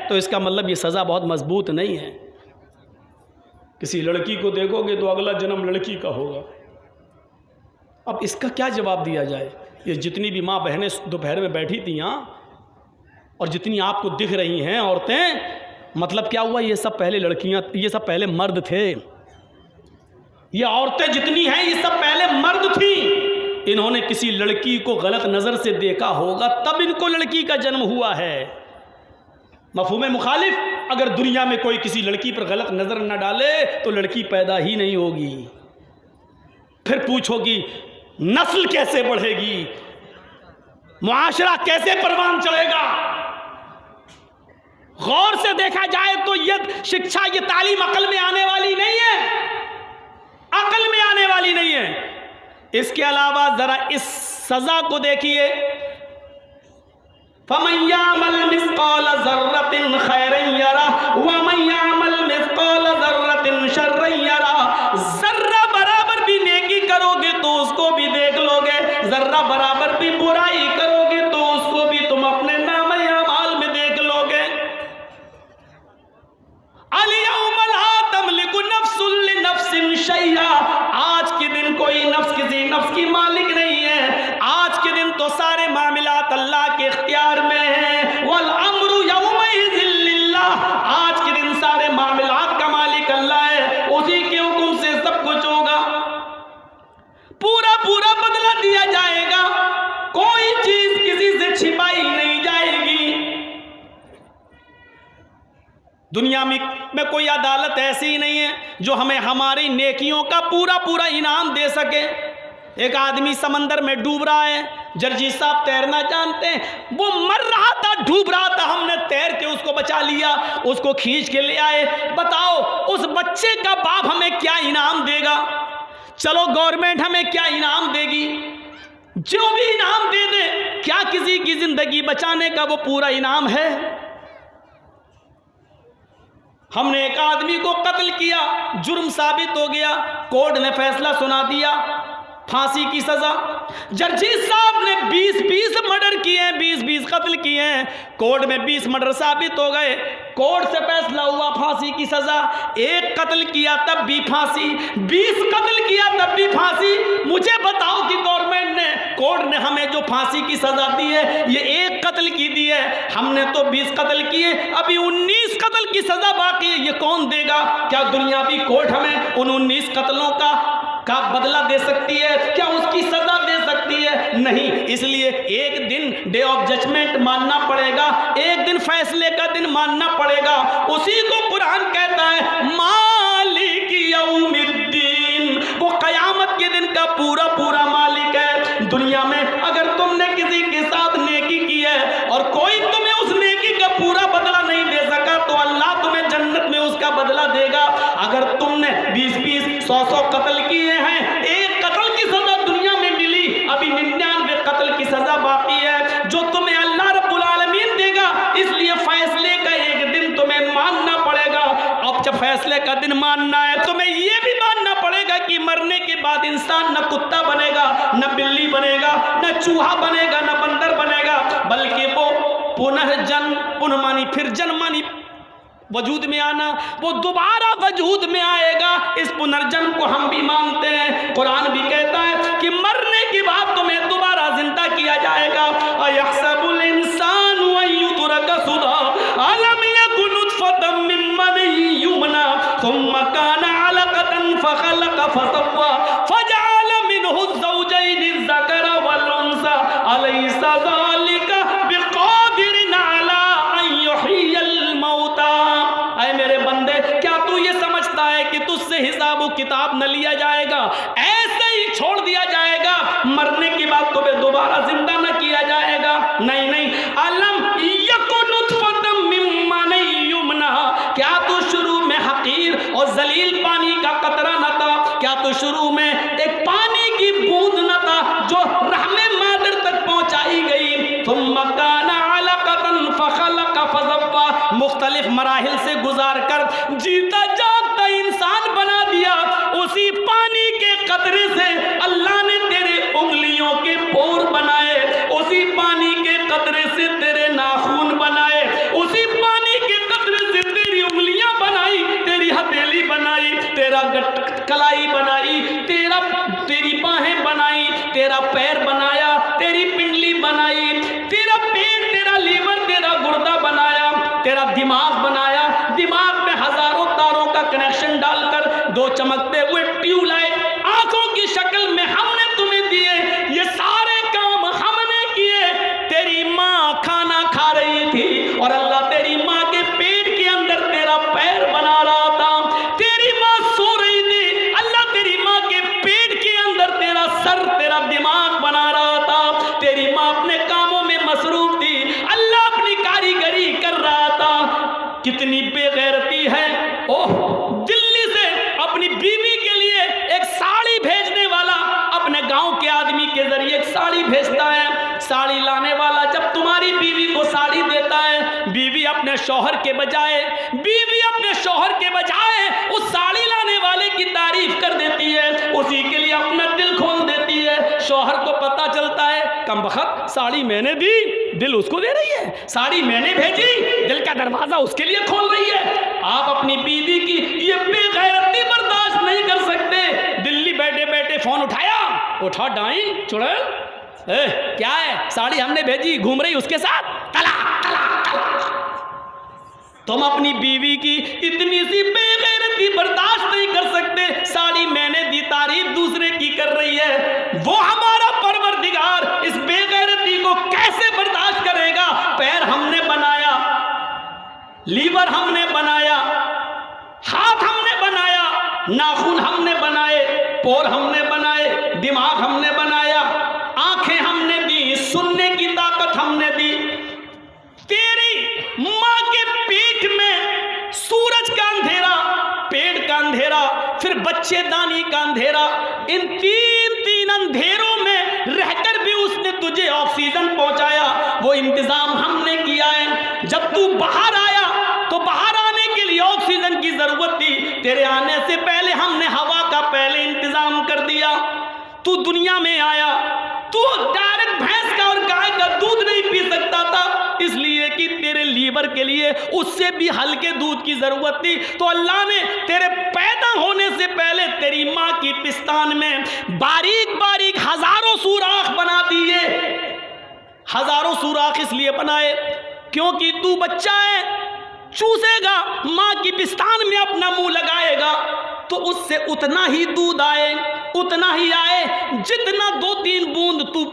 तो इसका मतलब ये सज़ा बहुत मजबूत नहीं है। किसी लड़की को देखोगे तो अगला जन्म लड़की का होगा। अब इसका क्या जवाब दिया जाए? ये जितनी भी माँ बहनें दोपहर में बैठी थी यहाँ और जितनी आपको दिख रही हैं औरतें, मतलब क्या हुआ? ये सब पहले लड़कियाँ, ये सब पहले मर्द थे। ये औरतें जितनी हैं ये सब पहले मर्द थी। इन्होंने किसी लड़की को गलत नज़र से देखा होगा, तब इनको लड़की का जन्म हुआ है। मफ़हूम मुखालिफ, अगर दुनिया में कोई किसी लड़की पर गलत नज़र न डाले तो लड़की पैदा ही नहीं होगी। फिर पूछोगी नस्ल कैसे बढ़ेगी, मुआशरा कैसे परवान चढ़ेगा? गौर से देखा जाए तो ये शिक्षा, ये तालीम अकल में आने वाली नहीं है, अकल में आने वाली नहीं है। इसके अलावा जरा इस सजा को देखिए, फमन यामल मिस्काल ज़र्रतिन खैरन यरा व मन यामल मिस्काल ज़र्रतिन शर्रन यरा। जर्रा बराबर भी नेकी करोगे तो उसको भी देख लोगे, जर्रा बराबर भी बुराई करोगे तो उसको भी तुम अपने नामे अमाल में देख लोगे। अल-यौम ला तमलिकु नफ्सुन लिनफ्सिन शैआ। आज के दिन कोई नफ्स किसी नफ्स की मालिक नहीं है। आज के दिन तो सारे मामलात अल्लाह के इख्तियार में हैं। वल अम्रु यौमइज़िन लिल्लाह। आज के दिन सारे मामलात का मालिक अल्लाह है, उसी के हुक्म से सब कुछ होगा। पूरा पूरा बदला दिया जाएगा, कोई चीज किसी से छिपाई नहीं जाएगी। दुनिया में कोई अदालत ऐसी ही नहीं है जो हमें हमारी नेकियों का पूरा पूरा इनाम दे सके। एक आदमी समंदर में डूब रहा है, जर्जी साहब तैरना जानते हैं, वो मर रहा था, डूब रहा था, हमने तैर के उसको बचा लिया, उसको खींच के ले आए। बताओ उस बच्चे का बाप हमें क्या इनाम देगा? चलो गवर्नमेंट हमें क्या इनाम देगी? जो भी इनाम दे दे, क्या किसी की जिंदगी बचाने का वो पूरा इनाम है? हमने एक आदमी को कत्ल किया, जुर्म साबित हो गया, कोर्ट ने फैसला सुना दिया, फांसी की सजा। जर्जी साहब ने 20-20 मर्डर किए हैं, 20-20 कत्ल किए हैं, कोर्ट में 20 मर्डर साबित हो गए, कोर्ट से फैसला हुआ फांसी की सजा। एक कत्ल किया तब भी फांसी, 20 कत्ल किया तब भी फांसी। मुझे बताओ कि गवर्नमेंट ने, कोर्ट ने हमें जो फांसी की सजा दी है ये एक कत्ल की दी है, हमने तो 20 कत्ल किए, अभी 19 कत्ल की सजा बाकी है, ये कौन देगा? क्या दुनियावी कोर्ट हमें उन 19 कत्लों का बदला दे सकती है? क्या उसकी सजा दे सकती है? नहीं। इसलिए एक दिन डे ऑफ जजमेंट मानना पड़ेगा, एक दिन फैसले का दिन मानना पड़ेगा। उसी को कुरान कहता है मालिक यौमिद्दीन, वो कयामत के दिन का पूरा पूरा मालिक है। दुनिया में अगर तुमने किसी के साथ नेकी की है और कोई तुम्हें उस नेकी का पूरा बदला नहीं दे सका तो अल्लाह तुम्हें जन्नत में उसका बदला देगा। अगर तुमने 20-20, 100-100 कत्ल किए हैं, एक कत्ल की सजा दुनिया में मिली, अभी 99 कत्ल की सजा बाकी है जो तुम्हें अल्लाह रब्बुल आलमीन देगा। इसलिए फैसले का एक दिन तुम्हें मानना पड़ेगा। अब जब फैसले का दिन मानना है तुम्हें यह भी मानना पड़ेगा कि मरने के बाद इंसान न कुत्ता बनेगा, न बिल्ली बनेगा, न चूहा बनेगा, न बंदर बनेगा, बल्कि वो पुनः जन्म, पुनः मानी फिर जन्म मानी वजूद में आना, वो दोबारा वजूद में आएगा। इस पुनर्जन्म को हम भी मानते हैं। कुरान भी कहता है कि मरने के बाद तुम्हें दोबारा जिंदा किया जाएगा। अयहसबुल इंसानु अन युतरका सुदा अलम यकुन नुतफतम मिन मनी युमना सुम्मा काना अलकतन फखलक फसव्वा फजअल मिनहु ज़ौजैनि ज़करा वल उन्सा अलैसा ज़ालिका बिक़ादिरिन अला अन युहयिल मौता। ऐ मेरे बंदे, क्या तू ये समझता है कि तुझसे हिसाब व किताब न लिया जाएगा, ऐसे ही छोड़ दिया जाएगा, मरने के बाद तुम्हें दोबारा जिंदा न किया जाएगा? नहीं नहीं। अलम यकुन नुतफतम मिन मनी युमना, क्या तू शुरू में हकीर और जलील पानी का कतरा न था? क्या तू शुरू में एक पानी की बूंद न था जो रहमे मादर तक पहुंचाई गई? सुम्मा काना अलकतन फखलक फसव्वा, मुख्तलिफ मराहिल से गुजार कर जीता जागता इंसान बना दिया। उसी पानी के कतरे से अल्लाह ने तेरे उंगलियों के पोर बनाए, उसी पानी के कतरे से तेरे नाखून बनाए, उसी पानी के तेरा दिमाग बनाया, दिमाग में हजारों तारों का कनेक्शन डालकर 2 चमकते हुए ट्यूबलाइट आंखों की शक्ल में हमने तुम्हें दिए। ये सारे काम हमने किए। तेरी माँ खाना खा रही थी और अल्लाह तेरी माँ के पेट के अंदर तेरा पैर बना रहा था। तेरी माँ सो रही थी, अल्लाह तेरी माँ के पेट के अंदर तेरा सर, तेरा दिमाग बना रहा था। तेरी माँ अपने कामों में मसरूफ थी, अल्लाह अपनी कारीगरी कर रहा था। कितनी बेगैरती है। ओह, दिल्ली से अपनी बीवी के लिए एक साड़ी भेजने वाला अपने गांव के आदमी के जरिए एक साड़ी भेजता है। साड़ी लाने वाला जब तुम्हारी बीवी को साड़ी देता है, बीवी अपने शौहर के बजाय उस साड़ी लाने वाले की तारीफ कर देती है, उसी के लिए अपना दिल खोल देती है। शौहर को पता चलता है, कमबख्त साड़ी मैंने दी, दिल उसको दे रही है। साड़ी मैंने भेजी, दिल का दरवाजा उसके लिए खोल रही है। आप अपनी बीवी की ये बेगैरती बर्दाश्त नहीं कर सकते। दिल्ली बैठे बैठे फोन उठा डाइन चुड़ैल, क्या है, साड़ी हमने भेजी, घूम रही उसके साथ, तलाक तलाक तलाक। तुम अपनी बीवी की इतनी सी बेगैरती बर्दाश्त नहीं कर सकते। साड़ी मैंने दी, तारीफ दूसरे की कर रही है। वो हमारा परवरदिगार इस बेगैरती को कैसे बर्दाश्त करेगा। पैर हमने बनाया, लीवर हमने बनाया, हाथ हमने बनाया, नाखून हमने बनाए, पोर हमने बनाए, दिमाग हमने बनाया, आंखें हमने दी, सुनने की ताकत हमने दी। तेरी मां के पेट में सूरज का अंधेरा, पेट का अंधेरा, फिर बच्चेदानी का अंधेरा, इन तीन अंधेरों में रहकर भी उसने तुझे ऑक्सीजन पहुंचाया। वो इंतजाम हमने किया है। जब तू बाहर आया तो बाहर आने के लिए ऑक्सीजन की जरूरत थी, तेरे आने से पहले हमने हवा का पहले इंतजाम कर दिया। तू दुनिया में आया, तू डायरेक्ट भैंस का और गाय का दूध नहीं पी सकता था, इसलिए कि तेरे लीवर के लिए उससे भी हल्के दूध की जरूरत थी। तो अल्लाह ने तेरे पैदा होने से पहले तेरी माँ की पिस्तान में बारीक बारीक हजारों सुराख बना दिए। हजारों सुराख इसलिए बनाए क्योंकि तू बच्चा है, चूसेगा, माँ की पिस्तान में अपना मुंह लगाएगा तो उससे उतना ही दूध आए, उतना ही आए जितना 2-3 बूंद तू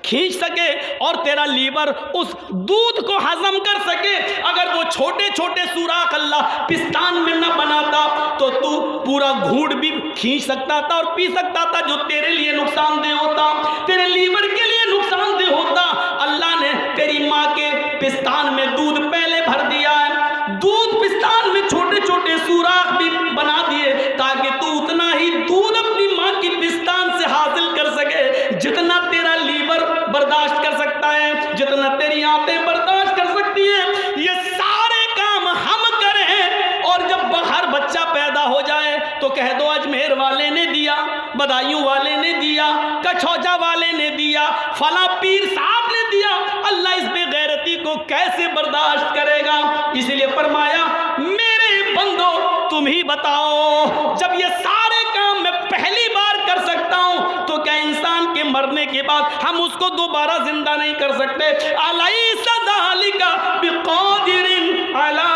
खींच सके और तेरा लीवर उस दूध को हजम कर सके। अगर वो छोटे छोटे सुराख अल्लाह पिस्तान में न बनाता तो तू पूरा घूंट भी खींच सकता था और पी सकता था, जो तेरे लिए नुकसानदेह होता, तेरे लीवर के लिए नुकसानदेह होता। अल्लाह ने तेरी माँ के पिस्तान में दूध पहले भर दिया है, दूध पिस्तान में छोटे छोटे सुराख भी बना दिए ताकि तू उतना ही दूध अपनी माँ की पिस्तान से हासिल कर सके जितना तेरा लीवर बर्दाश्त कर सकता है, जितना तेरी आंतें बर्दाश्त कर सकती हैं। ये सारे काम हम करें और जब बाहर बच्चा पैदा हो जाए तो कह दो अजमेर वाले ने दिया, बदायूं वाले ने दिया, कछौजा वाले ने दिया, फला पीर साहब ने दिया। अल्लाह इस बेगैरती को कैसे बर्दाश्त करेगा। इसलिए फरमाया, मेरे बंदो तुम ही बताओ, जब ये सारे काम मैं पहली बार कर सकता हूं तो क्या इंसान के मरने के बाद हम उसको दोबारा जिंदा नहीं कर सकते। अलैसा ज़ालिका बिक़ादिरिन अला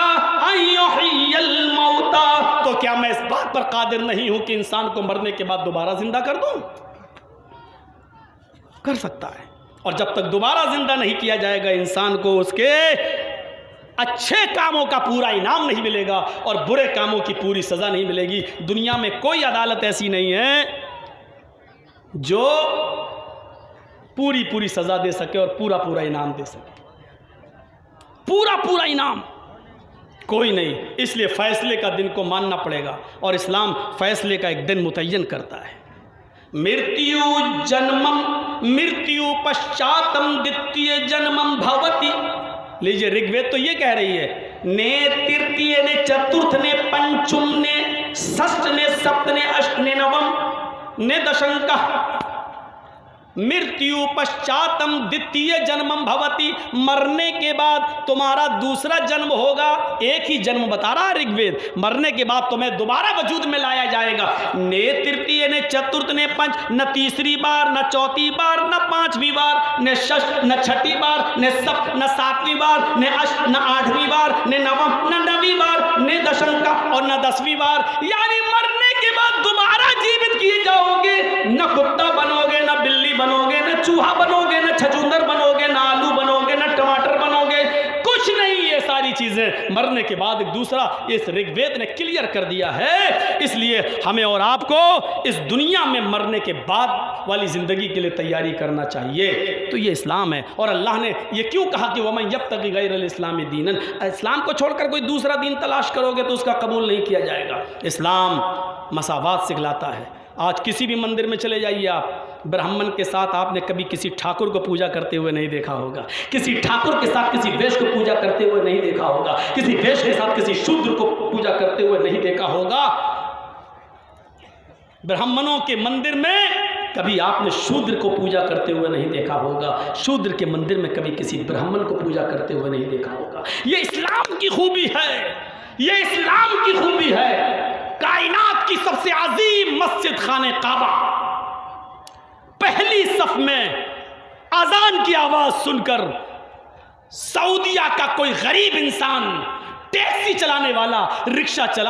अन युह्यिल मौता, तो क्या मैं इस बात पर कादिर नहीं हूं कि इंसान को मरने के बाद दोबारा जिंदा कर दूं। कर सकता है, और जब तक दोबारा जिंदा नहीं किया जाएगा इंसान को उसके अच्छे कामों का पूरा इनाम नहीं मिलेगा और बुरे कामों की पूरी सज़ा नहीं मिलेगी। दुनिया में कोई अदालत ऐसी नहीं है जो पूरी सज़ा दे सके और पूरा इनाम दे सके। पूरा इनाम कोई नहीं। इसलिए फ़ैसले का दिन को मानना पड़ेगा और इस्लाम फ़ैसले का एक दिन मुतय्यन करता है। मृत्यु जन्मम मृत्यु पश्चातम द्वितीय जन्मम भवति। लीजिए, ऋग्वेद तो ये कह रही है, ने तृतीय ने चतुर्थ ने पंचम ने षष्ठ ने सप्त ने अष्ट ने नवम ने दशंक मृत्यु पश्चातम द्वितीय जन्मम भवति, मरने के बाद तुम्हारा दूसरा जन्म होगा। एक ही जन्म बता रहा है ऋग्वेद, मरने के बाद तुम्हें दोबारा वजूद में लाया जाएगा। ने तृतीय, ने चतुर्थ, ने पंच, न तीसरी बार, न चौथी बार, न पांचवी बार, न षष्ठ, न छठी बार, न सप्त, न सातवीं बार, न अष्ट, न आठवीं बार, न नवम, न नवीं बार, न दशम का और न 10वीं बार। यानी मरने के बाद दोबारा जीवित किए जाओगे। न कुत्ता बनोगे, न बिल्ली बनोगे, न चूहा बनोगे, न छछूंदर बनोगे, न आलू बनोगे, न टमाटर बनोगे, कुछ नहीं। ये सारी चीजें मरने के बाद एक दूसरा, इस ऋग्वेद ने क्लियर कर दिया है। इसलिए हमें और आपको इस दुनिया में मरने के बाद वाली जिंदगी के लिए तैयारी करना चाहिए। तो ये इस्लाम है। और अल्लाह ने ये क्यों कहा कि वमन यब्तगी गैरल इस्लामी दीनन, इस्लाम को छोड़कर कोई दूसरा दीन तलाश करोगे तो उसका कबूल नहीं किया जाएगा। इस्लाम मसावात सिखलाता है। आज किसी भी मंदिर में चले जाइए आप, ब्राह्मण के साथ आपने कभी किसी ठाकुर को पूजा करते हुए नहीं देखा होगा, किसी ठाकुर के साथ किसी वैश्य को पूजा करते हुए नहीं देखा होगा, किसी वैश्य के साथ किसी शूद्र को पूजा करते हुए नहीं देखा होगा। ब्राह्मणों के मंदिर में कभी आपने शूद्र को पूजा करते हुए नहीं देखा होगा, शूद्र के मंदिर में कभी किसी ब्राह्मण को पूजा करते हुए नहीं देखा होगा। ये इस्लाम की खूबी है, ये इस्लाम की खूबी है। कायनात की सबसे अजीम मस्जिद खाने काबा, पहली सफ में अजान की आवाज सुनकर सऊदिया का कोई गरीब इंसान, टैक्सी चलाने वाला, रिक्शा चला